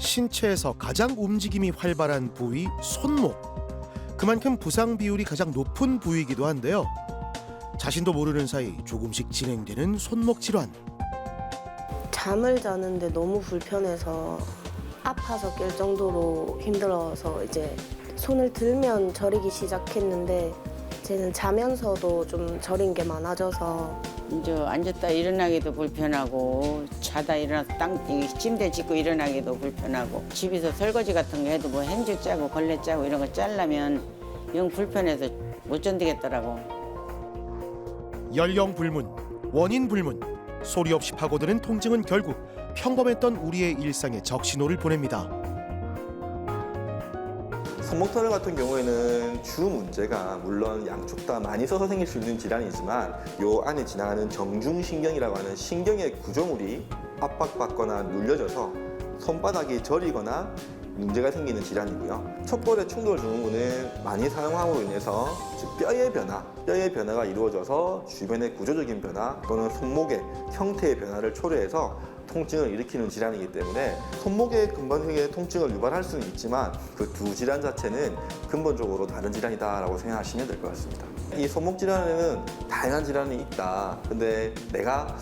신체에서 가장 움직임이 활발한 부위 손목. 그만큼 부상 비율이 가장 높은 부위이기도 한데요. 자신도 모르는 사이 조금씩 진행되는 손목 질환. 잠을 자는데 너무 불편해서 아파서 깰 정도로 힘들어서 이제 손을 들면 저리기 시작했는데 이제는 자면서도 좀 저린 게 많아져서 이제 앉았다 일어나기도 불편하고 자다 일어나서 침대 짚고 일어나기도 불편하고 집에서 설거지 같은 거 해도 뭐 행주 짜고 걸레 짜고 이런 거 짜려면 영 불편해서 못 견디겠더라고. 연령 불문, 원인 불문, 소리 없이 파고드는 통증은 결국 평범했던 우리의 일상에 적신호를 보냅니다. 손목 터널 같은 경우에는 주 문제가 물론 양쪽 다 많이 써서 생길 수 있는 질환이지만 요 안에 지나가는 정중신경이라고 하는 신경의 구조물이 압박받거나 눌려져서 손바닥이 저리거나 문제가 생기는 질환이고요. 척골에 충돌 증후군은 많이 사용함으로 인해서 즉 뼈의 변화가 이루어져서 주변의 구조적인 변화 또는 손목의 형태의 변화를 초래해서 통증을 일으키는 질환이기 때문에 손목의 근본적인 통증을 유발할 수는 있지만 그 두 질환 자체는 근본적으로 다른 질환이다라고 생각하시면 될 것 같습니다. 이 손목 질환에는 다양한 질환이 있다. 근데 내가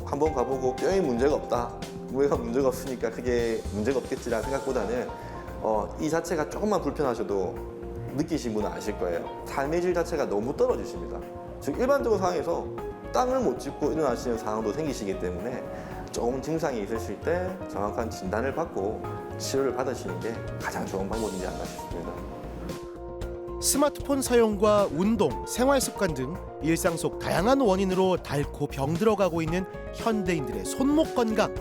한번 가보고 뼈에 문제가 없다. 뼈가 문제가 없으니까 크게 문제가 없겠지라는 생각보다는 이 자체가 조금만 불편하셔도 느끼신 분은 아실 거예요. 삶의 질 자체가 너무 떨어지십니다. 즉 일반적인 상황에서 땅을 못 짚고 일어나시는 상황도 생기시기 때문에 조금 증상이 있으실 때 정확한 진단을 받고 치료를 받으시는 게 가장 좋은 방법이지 않나 싶습니다. 스마트폰 사용과 운동, 생활 습관 등 일상 속 다양한 원인으로 닳고 병들어가고 있는 현대인들의 손목 건강.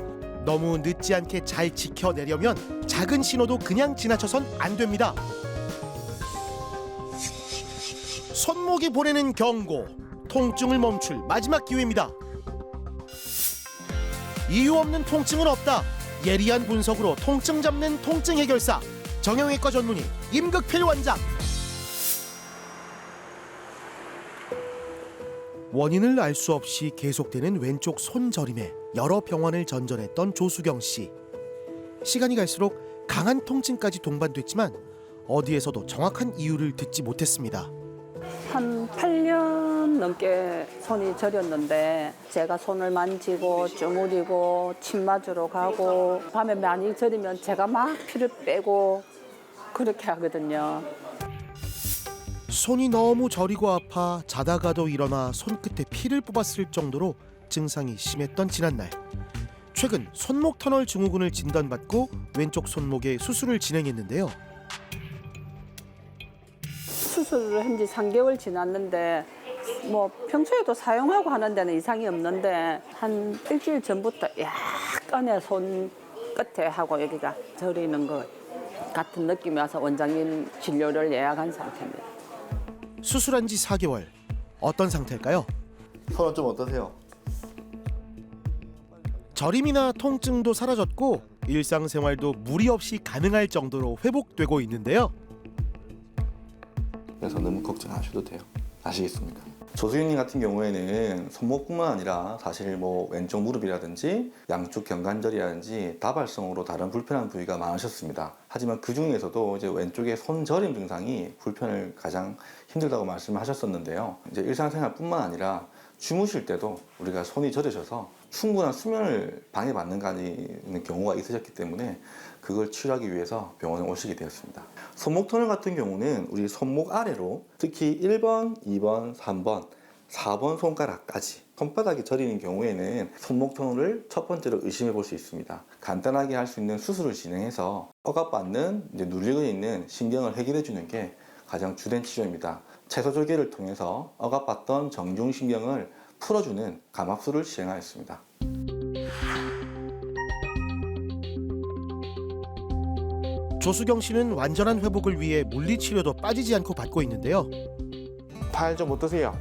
너무 늦지 않게 잘 지켜내려면 작은 신호도 그냥 지나쳐선 안 됩니다. 손목이 보내는 경고, 통증을 멈출 마지막 기회입니다. 이유 없는 통증은 없다. 예리한 분석으로 통증 잡는 통증 해결사 정형외과 전문의 임극필 원장. 원인을 알 수 없이 계속되는 왼쪽 손저림에 여러 병원을 전전했던 조수경 씨. 시간이 갈수록 강한 통증까지 동반됐지만 어디에서도 정확한 이유를 듣지 못했습니다. 한 8년 넘게 손이 저렸는데 제가 손을 만지고 주무리고 침 맞으러 가고 밤에 많이 저리면 제가 막 피를 빼고 그렇게 하거든요. 손이 너무 저리고 아파 자다가도 일어나 손끝에 피를 뽑았을 정도로 증상이 심했던 지난날. 최근 손목 터널 증후군을 진단받고 왼쪽 손목에 수술을 진행했는데요. 수술을 한 지 3개월 지났는데 뭐 평소에도 사용하고 하는 데는 이상이 없는데 한 일주일 전부터 약간의 손 끝에 하고 여기가 저리는 것 같은 느낌이 와서 원장님 진료를 예약한 상태입니다. 수술한 지 4개월. 어떤 상태일까요? 손은 좀 어떠세요? 저림이나 통증도 사라졌고 일상생활도 무리 없이 가능할 정도로 회복되고 있는데요. 그래서 너무 걱정 안 하셔도 돼요. 아시겠습니까? 조수경님 같은 경우에는 손목뿐만 아니라 사실 뭐 왼쪽 무릎이라든지 양쪽 경관절이라든지 다발성으로 다른 불편한 부위가 많으셨습니다. 하지만 그 중에서도 이제 왼쪽의 손저림 증상이 불편을 가장 힘들다고 말씀하셨었는데요. 이제 일상생활뿐만 아니라 주무실 때도 우리가 손이 저리셔서 충분한 수면을 방해받는 경우가 있으셨기 때문에 그걸 치료하기 위해서 병원에 오시게 되었습니다. 손목 터널 같은 경우는 우리 손목 아래로 특히 1번, 2번, 3번, 4번 손가락까지 손바닥이 저리는 경우에는 손목 터널을 첫 번째로 의심해 볼 수 있습니다. 간단하게 할 수 있는 수술을 진행해서 억압받는 눌리고 있는 신경을 해결해 주는 게 가장 주된 치료입니다. 채소절개를 통해서 억압받던 정중신경을 풀어주는 감압술을 시행하였습니다. 조수경 씨는 완전한 회복을 위해 물리치료도 빠지지 않고 받고 있는데요. 팔 좀 어떠세요?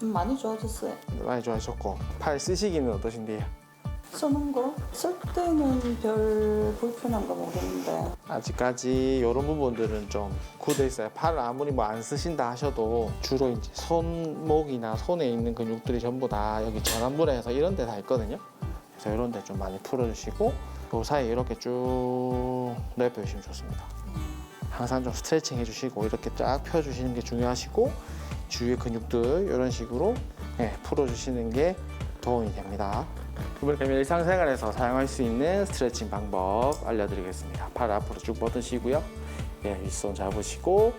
많이 좋아졌어요. 많이 좋아지셨고 팔 쓰시기는 어떠신데요? 쓰는 거? 쓸 때는 별 불편한 거 모르겠는데 아직까지 이런 부분들은 좀 굳어 있어요. 팔을 아무리 뭐 안 쓰신다 하셔도 주로 이제 손목이나 손에 있는 근육들이 전부 다 여기 전완부에서 이런 데 다 있거든요. 그래서 이런 데 좀 많이 풀어주시고 그 사이에 이렇게 쭉 내려주시면 좋습니다. 항상 좀 스트레칭 해주시고 이렇게 쫙 펴주시는 게 중요하시고 주위의 근육들 이런 식으로 풀어주시는 게 도움이 됩니다. 그러면 일상생활에서 사용할 수 있는 스트레칭 방법 알려드리겠습니다. 팔 앞으로 쭉 뻗으시고요. 윗손 잡으시고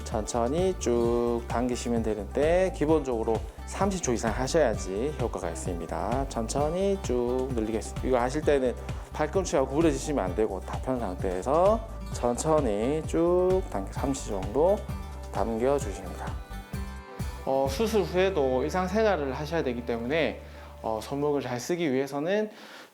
천천히 쭉 당기시면 되는데 기본적으로 30초 이상 하셔야지 효과가 있습니다. 천천히 쭉 늘리겠습니다. 이거 하실 때는 팔꿈치가 구부러지시면 안 되고 다 편 상태에서 천천히 쭉 30초 정도 당겨주십니다. 수술 후에도 일상생활을 하셔야 되기 때문에 손목을 잘 쓰기 위해서는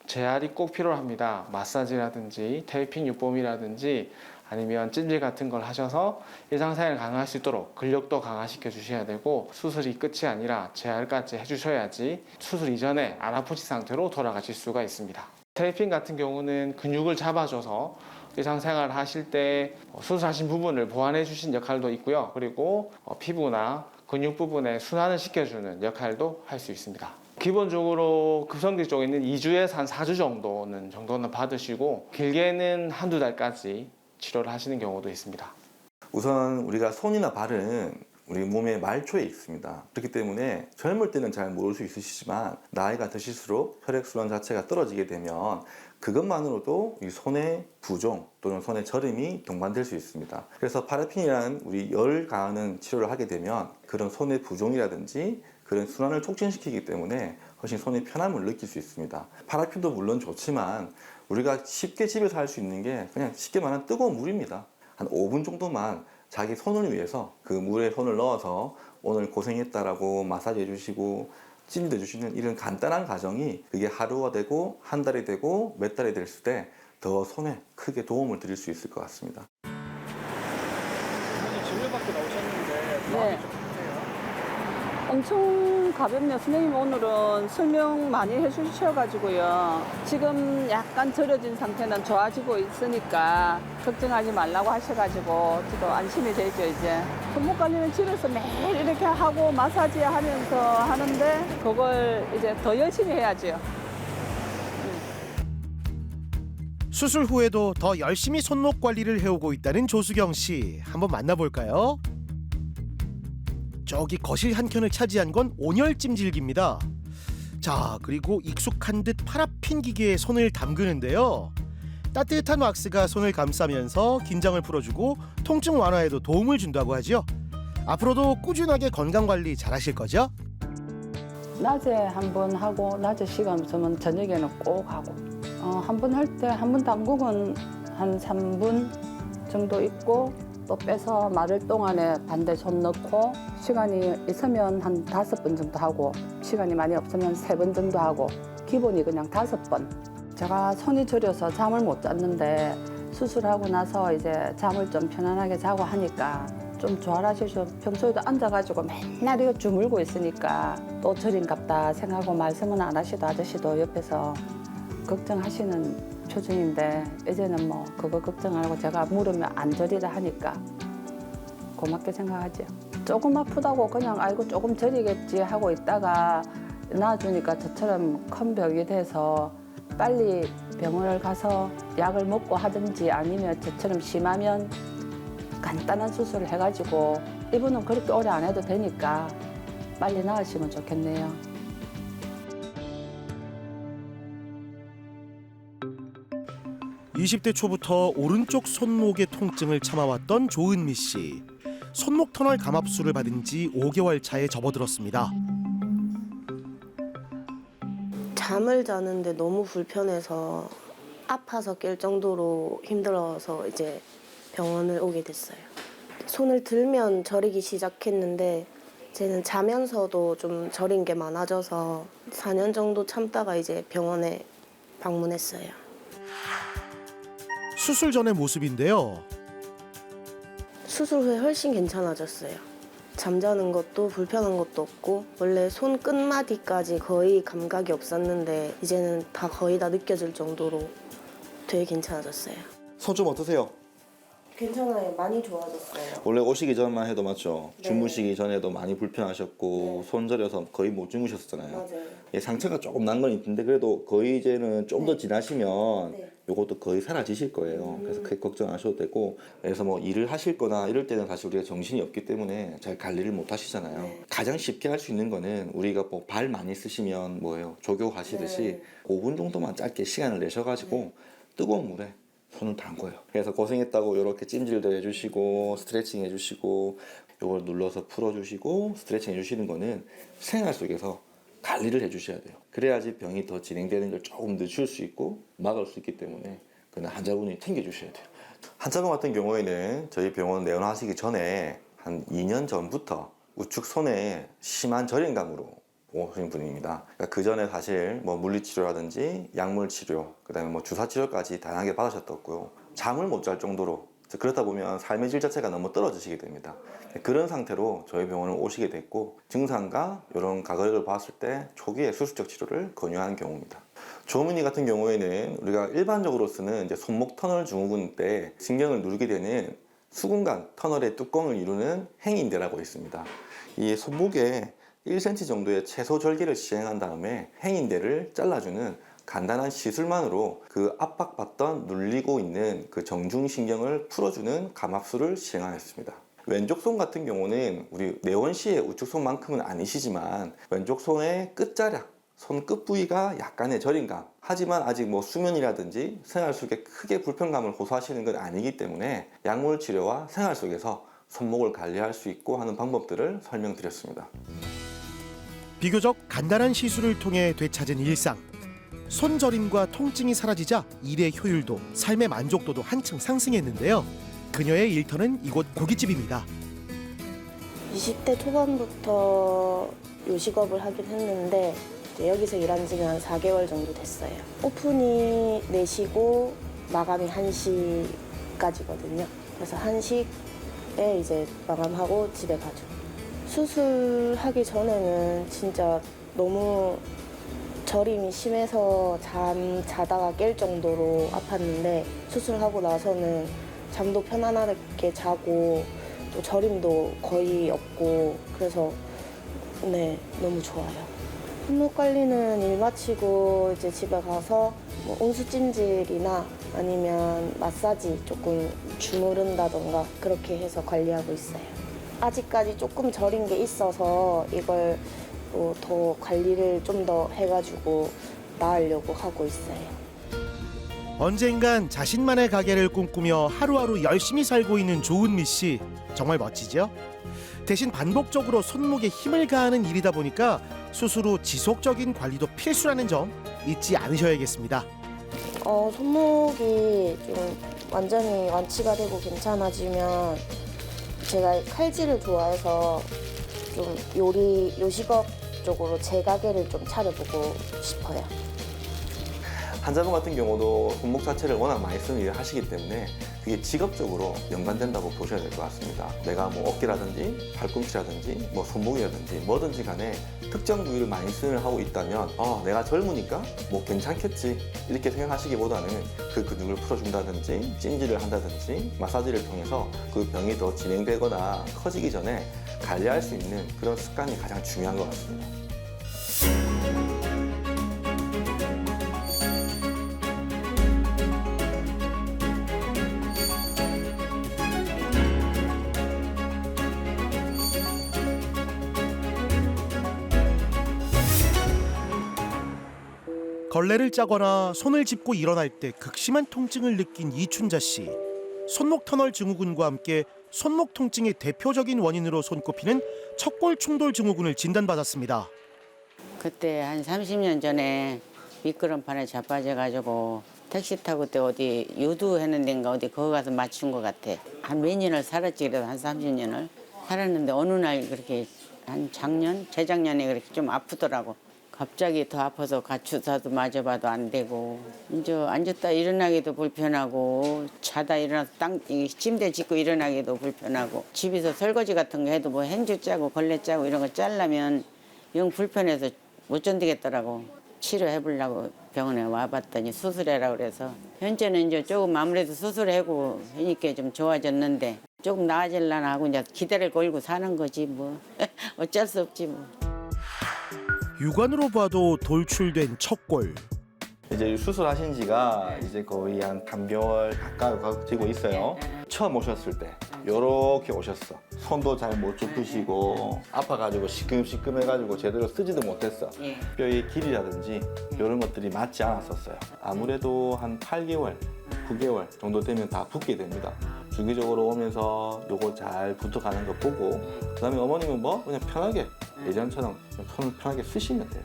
재활이 꼭 필요합니다. 마사지라든지 테이핑 유폼이라든지 아니면 찜질 같은 걸 하셔서 일상생활 가능할 수 있도록 근력도 강화시켜 주셔야 되고 수술이 끝이 아니라 재활까지 해주셔야지 수술 이전에 안 아프신 상태로 돌아가실 수가 있습니다. 테이핑 같은 경우는 근육을 잡아줘서 일상생활 하실 때 수술하신 부분을 보완해 주신 역할도 있고요. 그리고 피부나 근육 부분에 순환을 시켜주는 역할도 할 수 있습니다. 기본적으로 급성기 쪽에 있는 2주에서 한 4주 정도는 받으시고 길게는 한두 달까지 치료를 하시는 경우도 있습니다. 우선 우리가 손이나 발은 우리 몸의 말초에 있습니다. 그렇기 때문에 젊을 때는 잘 모를 수 있으시지만 나이가 드실수록 혈액순환 자체가 떨어지게 되면 그것만으로도 이 손의 부종 또는 손의 저림이 동반될 수 있습니다. 그래서 파라핀이라는 우리 열 가하는 치료를 하게 되면 그런 손의 부종이라든지 그런 순환을 촉진시키기 때문에 훨씬 손의 편함을 느낄 수 있습니다. 파라핀도 물론 좋지만 우리가 쉽게 집에서 할 수 있는 게 그냥 쉽게 말하면 뜨거운 물입니다. 한 5분 정도만 자기 손을 위해서 그 물에 손을 넣어서 오늘 고생했다라고 마사지 해주시고 찜도 해주시는 이런 간단한 과정이 그게 하루가 되고 한 달이 되고 몇 달이 됐을 때 더 손에 크게 도움을 드릴 수 있을 것 같습니다. 진료받고 나오셨는데 네. 엄청 가볍네요. 선생님 오늘은 설명 많이 해주셔가지고요. 지금 약간 절여진 상태는 좋아지고 있으니까 걱정하지 말라고 하셔가지고 저도 안심이 되죠 이제. 손목 관리는 집에서 매일 이렇게 하고 마사지 하면서 하는데 그걸 이제 더 열심히 해야죠. 수술 후에도 더 열심히 손목 관리를 해오고 있다는 조수경 씨. 한번 만나볼까요? 저기 거실 한켠을 차지한 건 온열 찜질기입니다. 자, 그리고 익숙한 듯 파라핀 기계에 손을 담그는데요. 따뜻한 왁스가 손을 감싸면서 긴장을 풀어주고 통증 완화에도 도움을 준다고 하죠. 앞으로도 꾸준하게 건강관리 잘하실 거죠? 낮에 한 번 하고 낮에 시간 없으면 저녁에는 꼭 하고 한 번 할 때 한 번 담그면 한 3분 정도 있고 또 빼서 마를 동안에 반대 손 넣고 시간이 있으면 한 5번 정도 하고 시간이 많이 없으면 3번 정도 하고 기본이 그냥 5번. 제가 손이 저려서 잠을 못 잤는데 수술하고 나서 이제 잠을 좀 편안하게 자고 하니까 좀 좋아하시죠. 평소에도 앉아가지고 맨날 이거 주물고 있으니까 또 저린갑다 생각하고 말씀은 안 하시도 아저씨도 옆에서 걱정하시는 표정인데 이제는 뭐 그거 걱정 안 하고 제가 물으면 안 저리라 하니까 고맙게 생각하죠. 조금 아프다고 그냥 아이고 조금 저리겠지 하고 있다가 나아주니까 저처럼 큰 병이 돼서 빨리 병원을 가서 약을 먹고 하든지 아니면 저처럼 심하면 간단한 수술을 해가지고 이분은 그렇게 오래 안 해도 되니까 빨리 나으시면 좋겠네요. 20대 초부터 오른쪽 손목의 통증을 참아왔던 조은미 씨. 손목 터널 감압술을 받은 지 5개월 차에 접어들었습니다. 잠을 자는데 너무 불편해서 아파서 깰 정도로 힘들어서 이제 병원을 오게 됐어요. 손을 들면 저리기 시작했는데 이제는 자면서도 좀 저린 게 많아져서 4년 정도 참다가 이제 병원에 방문했어요. 수술 전의 모습인데요. 수술 후에 훨씬 괜찮아졌어요. 잠자는 것도 불편한 것도 없고 원래 손 끝마디까지 거의 감각이 없었는데 이제는 다 거의 다 느껴질 정도로 되게 괜찮아졌어요. 손 좀 어떠세요? 괜찮아요. 많이 좋아졌어요. 원래 오시기 전만 해도 맞죠? 네. 주무시기 전에도 많이 불편하셨고 네. 손 저려서 거의 못 주무셨잖아요. 맞아요. 예, 상처가 조금 난 건 있는데 그래도 거의 이제는 좀 더 네. 지나시면 네. 요것도 거의 사라지실 거예요. 그래서 크게 걱정 안 하셔도 되고, 그래서 뭐 일을 하실 거나 이럴 때는 사실 우리가 정신이 없기 때문에 잘 관리를 못 하시잖아요. 네. 가장 쉽게 할 수 있는 거는 우리가 뭐 발 많이 쓰시면 뭐예요? 조교하시듯이 네. 5분 정도만 짧게 시간을 내셔가지고 뜨거운 물에 손을 담궈요. 그래서 고생했다고 이렇게 찜질도 해주시고 스트레칭 해주시고 요걸 눌러서 풀어주시고 스트레칭 해주시는 거는 생활 속에서 관리를 해주셔야 돼요. 그래야지 병이 더 진행되는 걸 조금 늦출 수 있고 막을 수 있기 때문에 그는 환자분이 챙겨주셔야 돼요. 환자분 같은 경우에는 저희 병원 내원하시기 전에 한 2년 전부터 우측 손에 심한 저림감으로 오신 분입니다. 그러니까 그 전에 사실 뭐 물리치료라든지 약물치료, 그다음에 뭐 주사치료까지 다양하게 받으셨었고요. 잠을 못 잘 정도로, 그러다 보면 삶의 질 자체가 너무 떨어지시게 됩니다. 그런 상태로 저희 병원을 오시게 됐고, 증상과 이런 가거력을 봤을 때 초기에 수술적 치료를 권유하는 경우입니다. 조민이 같은 경우에는 우리가 일반적으로 쓰는 이제 손목 터널 증후군 때 신경을 누르게 되는 수근관 터널의 뚜껑을 이루는 행인대라고 있습니다. 이 손목에 1cm 정도의 채소 절개를 시행한 다음에 행인대를 잘라주는 간단한 시술만으로 그 압박받던 눌리고 있는 그 정중신경을 풀어주는 감압술을 시행하였습니다. 왼쪽 손 같은 경우는 우리 내원 시의 우측 손만큼은 아니시지만 왼쪽 손의 끝자락, 손 끝 부위가 약간의 저림감, 하지만 아직 뭐 수면이라든지 생활 속에 크게 불편감을 호소하시는 건 아니기 때문에 약물 치료와 생활 속에서 손목을 관리할 수 있고 하는 방법들을 설명드렸습니다. 비교적 간단한 시술을 통해 되찾은 일상. 손저림과 통증이 사라지자 일의 효율도 삶의 만족도도 한층 상승했는데요. 그녀의 일터는 이곳 고깃집입니다. 20대 초반부터 요식업을 하긴 했는데 이제 여기서 일한 지는 한 4개월 정도 됐어요. 오픈이 4시고 마감이 1시까지거든요. 그래서 1시에 이제 마감하고 집에 가죠. 수술하기 전에는 진짜 너무 저림이 심해서 자다가 깰 정도로 아팠는데 수술하고 나서는 잠도 편안하게 자고 또 저림도 거의 없고 그래서 네, 너무 좋아요. 손목 관리는 일 마치고 이제 집에 가서 뭐 온수찜질이나 아니면 마사지 조금 주무른다던가 그렇게 해서 관리하고 있어요. 아직까지 조금 저린 게 있어서 이걸 더 관리를 좀 더 해가지고 나으려고 하고 있어요. 언젠간 자신만의 가게를 꿈꾸며 하루하루 열심히 살고 있는 조은미 씨. 정말 멋지죠? 대신 반복적으로 손목에 힘을 가하는 일이다 보니까 수술 후 지속적인 관리도 필수라는 점 잊지 않으셔야겠습니다. 손목이 좀 완전히 완치가 되고 괜찮아지면 제가 칼질을 좋아해서 좀 요식업 쪽으로 제 가게를 좀 차려보고 싶어요. 환자분 같은 경우도 손목 자체를 워낙 많이 쓰는 일을 하시기 때문에 그게 직업적으로 연관된다고 보셔야 될 것 같습니다. 내가 뭐 어깨라든지 팔꿈치라든지 뭐 손목이라든지 뭐든지 간에 특정 부위를 많이 쓰는 하고 있다면 내가 젊으니까 뭐 괜찮겠지 이렇게 생각하시기보다는 그 근육을 풀어준다든지 찜질을 한다든지 마사지를 통해서 그 병이 더 진행되거나 커지기 전에 관리할 수 있는 그런 습관이 가장 중요한 것 같습니다. 걸레를 짜거나 손을 짚고 일어날 때 극심한 통증을 느낀 이춘자 씨. 손목 터널 증후군과 함께 손목 통증의 대표적인 원인으로 손꼽히는 척골 충돌 증후군을 진단받았습니다. 그때 한 30년 전에 미끄럼판에 자빠져가지고 택시 타고 그때 어디 유두하는 데인가 어디 거기 가서 맞춘 것 같아. 한 몇 년을 살았지, 그래도 한 30년을 살았는데 어느 날 그렇게 한 재작년에 그렇게 좀 아프더라고. 갑자기 더 아파서 주사도 맞아봐도 안 되고 이제 앉았다 일어나기도 불편하고 자다 일어나서 침대 짚고 일어나기도 불편하고 집에서 설거지 같은 거 해도 뭐 행주 짜고 걸레 짜고 이런 거 짜려면 영 불편해서 못 견디겠더라고. 치료해 보려고 병원에 와봤더니 수술해라 그래서 현재는 이제 조금 아무래도 수술하고 하니까 좀 좋아졌는데 조금 나아질라나 하고 이제 기대를 걸고 사는 거지 뭐 어쩔 수 없지 뭐. 육안으로 봐도 돌출된 척골. 이제 수술하신 지가 이제 거의 한 3개월 가까이 되고 있어요. 처음 오셨을 때 요렇게 오셨어. 손도 잘 못 좁히시고 아파가지고 시끔시끔해가지고 제대로 쓰지도 못했어. 예. 뼈의 길이라든지 이런 것들이 맞지 않았었어요. 아무래도 한 8개월, 9개월 정도 되면 다 붓게 됩니다. 주기적으로 오면서 요거 잘 붙어가는 거 보고 그다음에 어머님은 뭐 그냥 편하게 예전처럼 그냥 손을 편하게 쓰시면 돼요.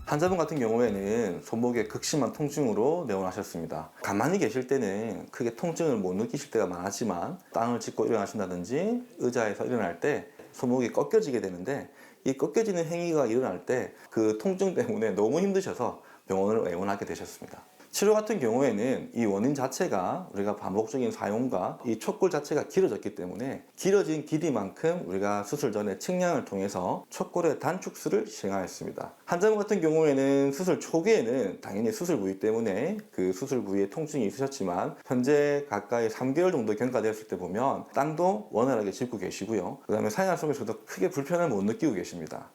환자분 같은 경우에는 손목에 극심한 통증으로 내원하셨습니다. 가만히 계실 때는 크게 통증을 못 느끼실 때가 많았지만 땅을 짚고 일어나신다든지 의자에서 일어날 때 손목이 꺾여지게 되는데 이 꺾여지는 행위가 일어날 때 그 통증 때문에 너무 힘드셔서 병원을 애원하게 되셨습니다. 치료 같은 경우에는 이 원인 자체가 우리가 반복적인 사용과 이 척골 자체가 길어졌기 때문에 길어진 길이만큼 우리가 수술 전에 측량을 통해서 척골의 단축술을 시행하였습니다. 환자분 같은 경우에는 수술 초기에는 당연히 수술 부위 때문에 그 수술 부위에 통증이 있으셨지만 현재 가까이 3개월 정도 경과되었을 때 보면 땅도 원활하게 짚고 계시고요. 그 다음에 생활 속에서도 크게 불편을 못 느끼고 계십니다.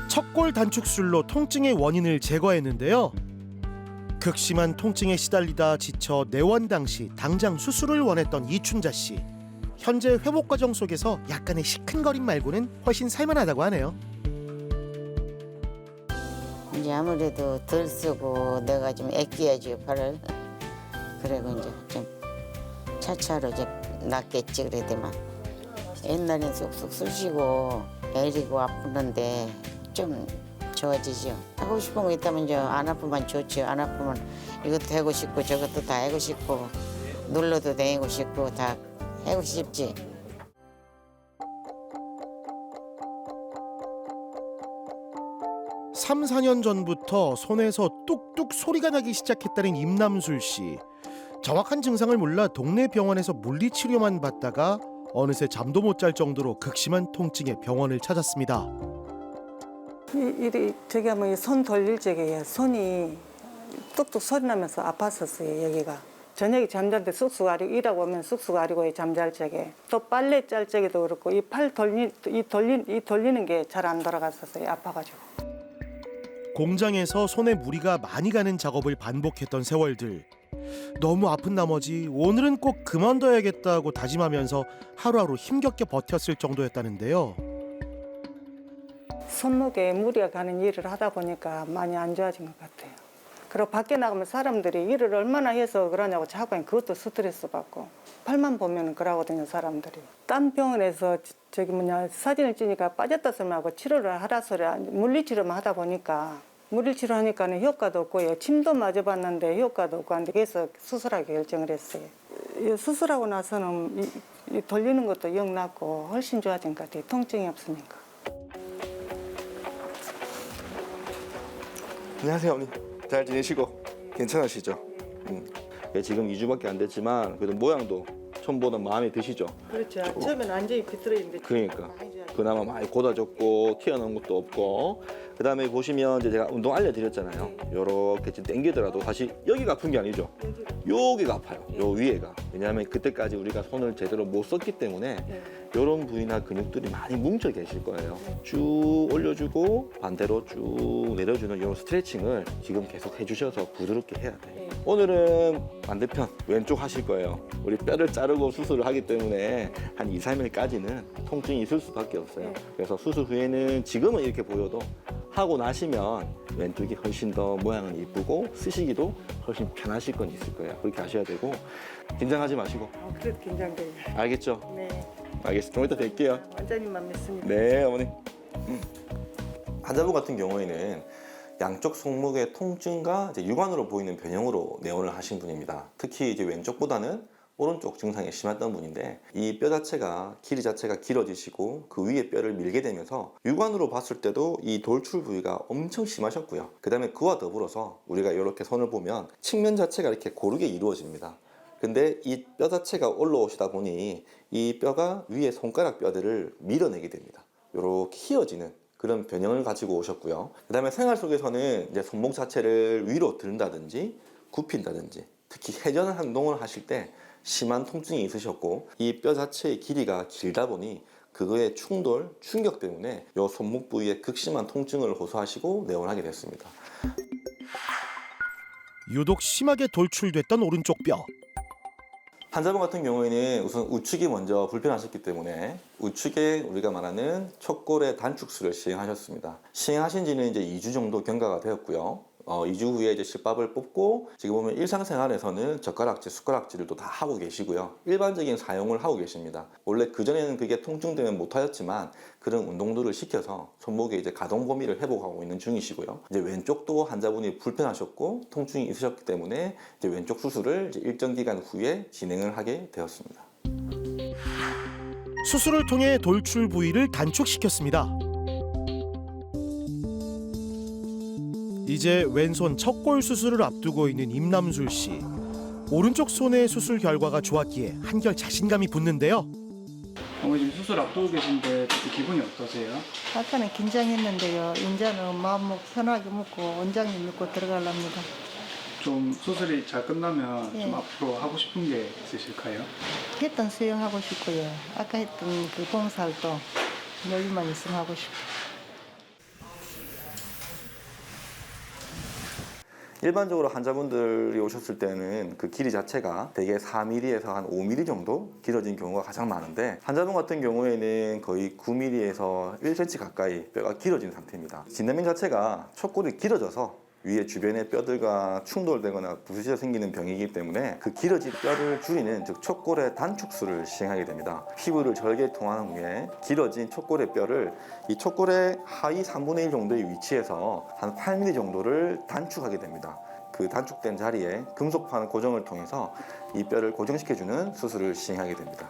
척골 단축술로 통증의 원인을 제거했는데요. 극심한 통증에 시달리다 지쳐 내원 당시 당장 수술을 원했던 이춘자 씨. 현재 회복 과정 속에서 약간의 시큰거림 말고는 훨씬 살만하다고 하네요. 이제 아무래도 덜 쓰고 내가 좀 아껴야지 팔을. 그리고 이제 좀 차차로 이제 낫겠지 그래도만 옛날엔 쑥쑥 쑤시고 애리고 아프는데 좀 좋아지죠. 하고 싶은 거 있다면 이제 안 아프면 좋죠. 안 아프면 이것도 하고 싶고 저것도 다 하고 싶고 눌러도 다니고 싶고 다 하고 싶지. 삼, 4년 전부터 손에서 뚝뚝 소리가 나기 시작했다는 임남술 씨. 정확한 증상을 몰라 동네 병원에서 물리치료만 받다가 어느새 잠도 못 잘 정도로 극심한 통증에 병원을 찾았습니다. 일이 저기 하면 손 돌릴 적에 손이 뚝뚝 소리 나면서 아팠었어요. 여기가 저녁에 잠잘 때 쑥쑥 아리고 일하고 오면 쑥쑥 아리고 잠잘 적에 또 빨래 짤 적에도 그렇고 이 팔 돌리는 게 잘 안 돌아갔었어요. 아파가지고. 공장에서 손에 무리가 많이 가는 작업을 반복했던 세월들. 너무 아픈 나머지 오늘은 꼭 그만둬야겠다고 다짐하면서 하루하루 힘겹게 버텼을 정도였다는데요. 손목에 무리가 가는 일을 하다 보니까 많이 안 좋아진 것 같아요. 그리고 밖에 나가면 사람들이 일을 얼마나 해서 그러냐고 자꾸 그것도 스트레스 받고 팔만 보면 그러거든요 사람들이. 딴 병원에서 사진을 찍으니까 빠졌다 소리하고 치료를 하라 소리 물리치료만 하다 보니까 물리치료하니까는 효과도 없고요. 침도 맞아봤는데 효과도 없고 한데 그래서 수술하기 결정을 했어요. 수술하고 나서는 이 돌리는 것도 영 낫고 훨씬 좋아진 것 같아요. 통증이 없으니까. 안녕하세요 어머니. 잘 지내시고 괜찮으시죠? 지금 2주밖에 안 됐지만 그래도 모양도 처음보다 마음에 드시죠? 그렇죠. 처음에는 완전히 비틀어 있는데 그러니까 그나마 많이 고다졌고 튀어나온 것도 없고 그 다음에 보시면 이제 제가 운동 알려드렸잖아요. 요렇게 지금 당기더라도 사실 여기가 아픈 게 아니죠. 여기가 아파요. 요 위에가. 왜냐하면 그때까지 우리가 손을 제대로 못 썼기 때문에 요런 부위나 근육들이 많이 뭉쳐 계실 거예요. 쭉 올려주고 반대로 쭉 내려주는 이런 스트레칭을 지금 계속 해주셔서 부드럽게 해야 돼요. 오늘은 반대편 왼쪽 하실 거예요. 우리 뼈를 자르고 수술을 하기 때문에 한 2, 3일까지는 통증이 있을 수밖에 없어요. 그래서 수술 후에는 지금은 이렇게 보여도 하고 나시면 왼쪽이 훨씬 더 모양은 이쁘고 쓰시기도 훨씬 편하실 건 있을 거예요. 그렇게 하셔야 되고 긴장하지 마시고. 그래도 긴장돼요. 알겠죠? 네. 알겠습니다. 좀 이따 뵐게요. 원장님만 믿습니다. 네, 어머니. 환자분 같은 경우에는 양쪽 손목의 통증과 이제 육안으로 보이는 변형으로 내원을 하신 분입니다. 특히 이제 왼쪽보다는 오른쪽 증상이 심했던 분인데 이 뼈 자체가 길이 자체가 길어지시고 그 위에 뼈를 밀게 되면서 육안으로 봤을 때도 이 돌출 부위가 엄청 심하셨고요. 그 다음에 그와 더불어서 우리가 이렇게 손을 보면 측면 자체가 이렇게 고르게 이루어집니다. 근데 이 뼈 자체가 올라오시다 보니 이 뼈가 위에 손가락 뼈들을 밀어내게 됩니다. 이렇게 휘어지는 그런 변형을 가지고 오셨고요. 그다음에 생활 속에서는 이제 손목 자체를 위로 든다든지 굽힌다든지 특히 회전 행동을 하실 때 심한 통증이 있으셨고 이 뼈 자체의 길이가 길다 보니 그거의 충돌, 충격 때문에 이 손목 부위에 극심한 통증을 호소하시고 내원하게 됐습니다. 유독 심하게 돌출됐던 오른쪽 뼈. 환자분 같은 경우에는 우선 우측이 먼저 불편하셨기 때문에 우측에 우리가 말하는 척골의 단축술을 시행하셨습니다. 시행하신 지는 이제 2주 정도 경과가 되었고요. 2주 후에 이제 실밥을 뽑고 지금 보면 일상생활에서는 젓가락질, 숟가락질을 또 다 하고 계시고요. 일반적인 사용을 하고 계십니다. 원래 그전에는 그게 통증 때문에 못하였지만 그런 운동들을 시켜서 손목의 이제 가동 범위를 회복하고 있는 중이시고요. 이제 왼쪽도 환자분이 불편하셨고 통증이 있으셨기 때문에 이제 왼쪽 수술을 이제 일정 기간 후에 진행을 하게 되었습니다. 수술을 통해 돌출 부위를 단축시켰습니다. 이제 왼손 척골 수술을 앞두고 있는 임남술 씨. 오른쪽 손의 수술 결과가 좋았기에 한결 자신감이 붙는데요. 어머니 지금 수술 앞두고 계신데 기분이 어떠세요? 아까는 긴장했는데요. 이제는 마음 편하게 먹고 원장님 믿고 들어가랍니다. 좀 수술이 잘 끝나면 예. 좀 앞으로 하고 싶은 게 있으실까요? 했던 수영하고 싶고요. 아까 했던 그 봉사활동 여기만 있으면 하고 싶어요. 일반적으로 환자분들이 오셨을 때는 그 길이 자체가 대개 4mm에서 한 5mm 정도 길어진 경우가 가장 많은데 환자분 같은 경우에는 거의 9mm에서 1cm 가까이 뼈가 길어진 상태입니다. 진단명 자체가 척골이 길어져서 위에 주변의 뼈들과 충돌되거나 부딪혀 생기는 병이기 때문에 그 길어진 뼈를 줄이는 즉 척골의 단축술을 시행하게 됩니다. 피부를 절개 통한 후에 길어진 척골의 뼈를 이 척골의 하위 3분의 1 정도의 위치에서 한 8mm 정도를 단축하게 됩니다. 그 단축된 자리에 금속판 고정을 통해서 이 뼈를 고정시켜주는 수술을 시행하게 됩니다.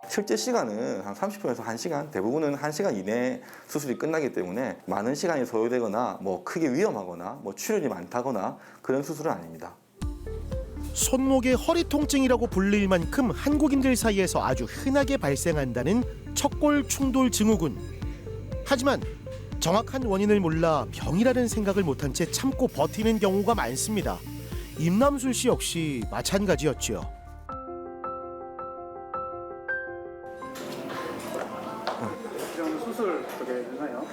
실제 시간은 한 30분에서 1시간, 대부분은 1시간 이내에 수술이 끝나기 때문에 많은 시간이 소요되거나 뭐 크게 위험하거나 뭐 출혈이 많다거나 그런 수술은 아닙니다. 손목의 허리 통증이라고 불릴 만큼 한국인들 사이에서 아주 흔하게 발생한다는 척골 충돌 증후군. 하지만 정확한 원인을 몰라 병이라는 생각을 못한 채 참고 버티는 경우가 많습니다. 임남술 씨 역시 마찬가지였죠. 그럼 수술 어떻게 되나요?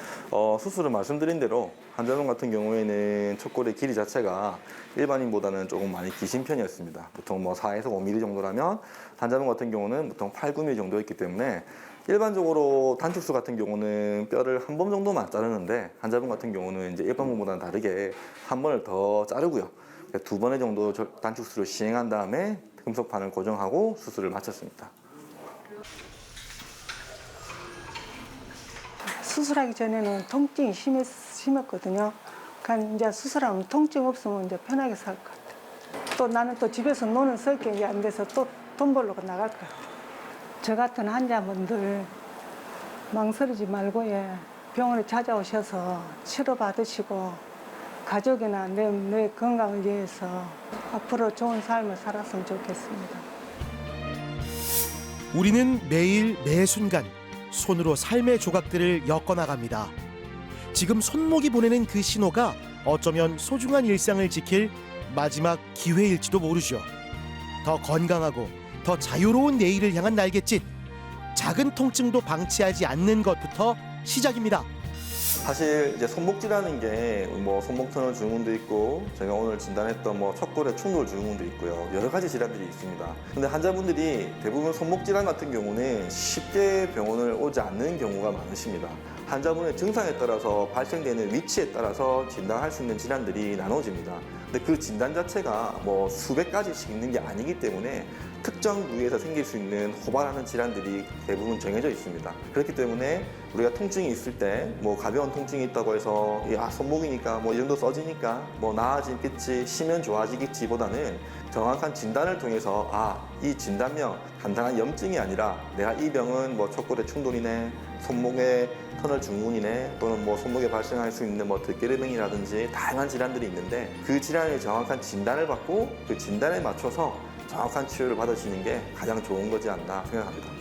수술은 말씀드린 대로 환자분 같은 경우에는 척골의 길이 자체가 일반인보다는 조금 많이 기신 편이었습니다. 보통 뭐 4에서 5mm 정도라면 환자분 같은 경우는 보통 8, 9mm 정도였기 때문에 일반적으로 단축술 같은 경우는 뼈를 한 번 정도만 자르는데 환자분 같은 경우는 이제 일반분보다는 다르게 한 번을 더 자르고요. 2번의 정도 단축술을 시행한 다음에 금속판을 고정하고 수술을 마쳤습니다. 수술하기 전에는 통증이 심했거든요. 그러니까 이제 수술하면 통증 없으면 이제 편하게 살 것 같아요. 또 나는 또 집에서 노는 성격이 안 돼서 또 돈 벌러 나갈 것 같아요. 저 같은 환자분들 망설이지 말고 병원에 찾아오셔서 치료받으시고 가족이나 내 건강을 위해서 앞으로 좋은 삶을 살았으면 좋겠습니다. 우리는 매일 매 순간 손으로 삶의 조각들을 엮어나갑니다. 지금 손목이 보내는 그 신호가 어쩌면 소중한 일상을 지킬 마지막 기회일지도 모르죠. 더 건강하고 더 자유로운 내일을 향한 날갯짓. 작은 통증도 방치하지 않는 것부터 시작입니다. 사실 이제 손목질하는 게 뭐 손목 터널 증후군도 있고 제가 오늘 진단했던 뭐 척골의 충돌 증후군도 있고요. 여러 가지 질환들이 있습니다. 근데 환자분들이 대부분 손목 질환 같은 경우는 쉽게 병원을 오지 않는 경우가 많으십니다. 환자분의 증상에 따라서 발생되는 위치에 따라서 진단할 수 있는 질환들이 나눠집니다. 근데 그 진단 자체가 뭐 수백 가지씩 있는 게 아니기 때문에 특정 부위에서 생길 수 있는 호발하는 질환들이 대부분 정해져 있습니다. 그렇기 때문에 우리가 통증이 있을 때 뭐 가벼운 통증이 있다고 해서 손목이니까 뭐 이 정도 써지니까 뭐 나아지겠지, 쉬면 좋아지겠지 보다는 정확한 진단을 통해서 이 진단명 간단한 염증이 아니라 내가 이 병은 뭐 척골의 충돌이네, 손목의 터널 증후군이네, 또는 뭐 손목에 발생할 수 있는 뭐 들깨르맹이라든지 다양한 질환들이 있는데 그 질환의 정확한 진단을 받고 그 진단에 맞춰서 정확한 치료를 받으시는 게 가장 좋은 거지 않나 생각합니다.